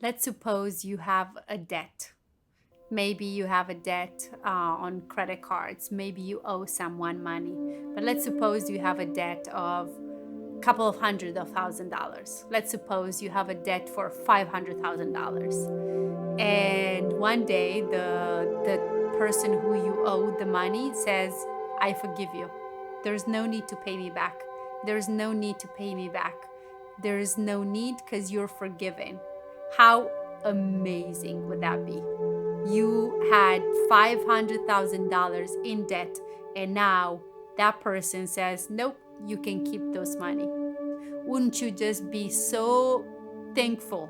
Let's suppose you have a debt. Maybe you have a debt on credit cards. Maybe you owe someone money. But let's suppose you have a debt of a couple of hundred of $1,000. Let's suppose you have a debt for $500,000. And one day the person who you owe the money says, I forgive you. There's no need to pay me back. There's no need to pay me back. There is no need because you're forgiven. How amazing would that be? You had $500,000 in debt, and now that person says, nope, you can keep those money. Wouldn't you just be so thankful?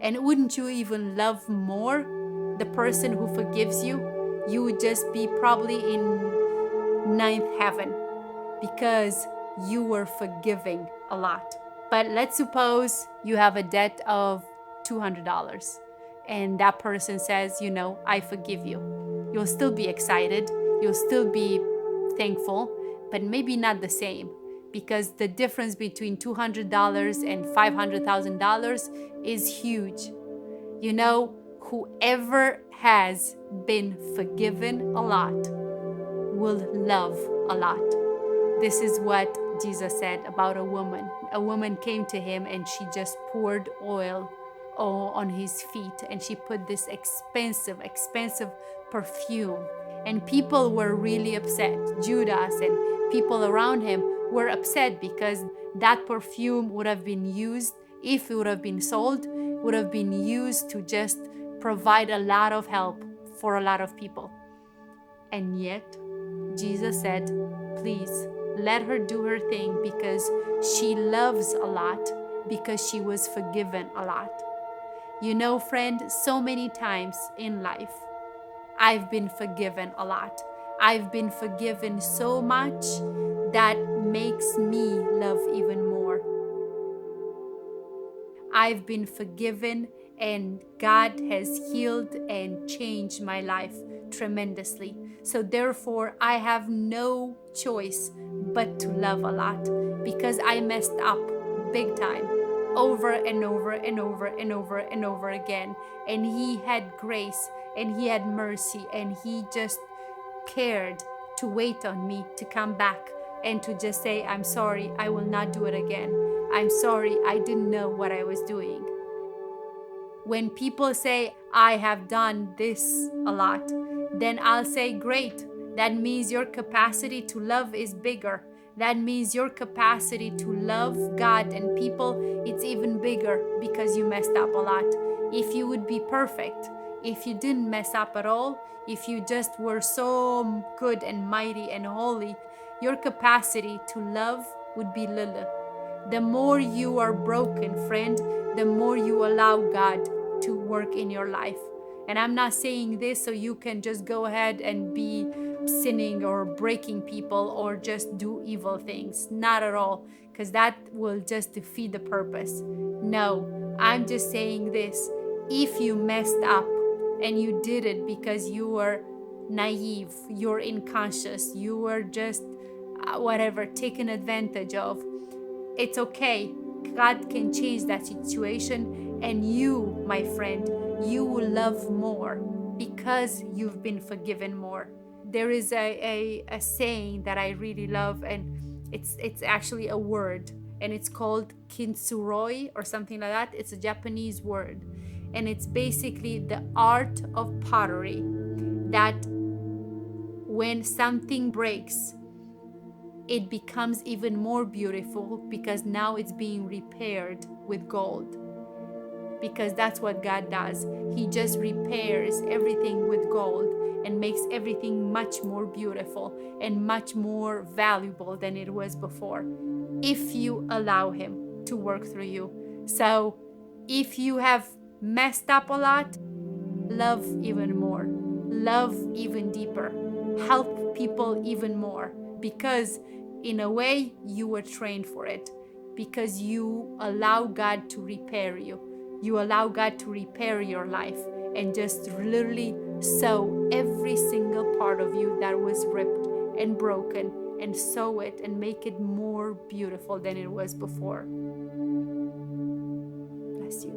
And wouldn't you even love more the person who forgives you? You would just be probably in ninth heaven because you were forgiving a lot. But let's suppose you have a debt of $200 and that person says, I forgive you. You'll still be excited, you'll still be thankful, but maybe not the same because the difference between $200 and $500,000 is huge. Whoever has been forgiven a lot will love a lot. This is what Jesus said about a woman. A woman came to him and she just poured oil on his feet and she put this expensive perfume. And people were really upset. Judas and people around him were upset because that perfume would have been used, if it would have been sold, would have been used to just provide a lot of help for a lot of people. And yet, Jesus said, please let her do her thing because she loves a lot, because she was forgiven a lot. Friend, so many times in life, I've been forgiven a lot. I've been forgiven so much that makes me love even more. I've been forgiven and God has healed and changed my life tremendously. So therefore, I have no choice but to love a lot because I messed up big time over and over and over and over and over again. And He had grace and He had mercy and He just cared to wait on me to come back and to just say, I'm sorry, I will not do it again. I'm sorry, I didn't know what I was doing. When people say, I have done this a lot, then I'll say, great. That means your capacity to love is bigger. That means your capacity to love God and people, it's even bigger because you messed up a lot. If you would be perfect, if you didn't mess up at all, if you just were so good and mighty and holy, your capacity to love would be little. The more you are broken, friend, the more you allow God to work in your life. And I'm not saying this so you can just go ahead and be sinning or breaking people or just do evil things. Not at all, because that will just defeat the purpose. No, I'm just saying this. If you messed up and you did it because you were naive, you're unconscious, you were just taken advantage of, it's okay. God can change that situation, and you, my friend, you will love more because you've been forgiven more. There is a saying that I really love, and it's actually a word, and it's called kintsuroi or something like that. It's a Japanese word, and it's basically the art of pottery, that when something breaks, it becomes even more beautiful because now it's being repaired with gold. Because that's what God does. He just repairs everything with gold and makes everything much more beautiful and much more valuable than it was before, if you allow Him to work through you. So if you have messed up a lot, love even more, love even deeper, help people even more, because in a way you were trained for it, because you allow God to repair you. You allow God to repair your life and just literally sew every single part of you that was ripped and broken, and sew it and make it more beautiful than it was before. Bless you.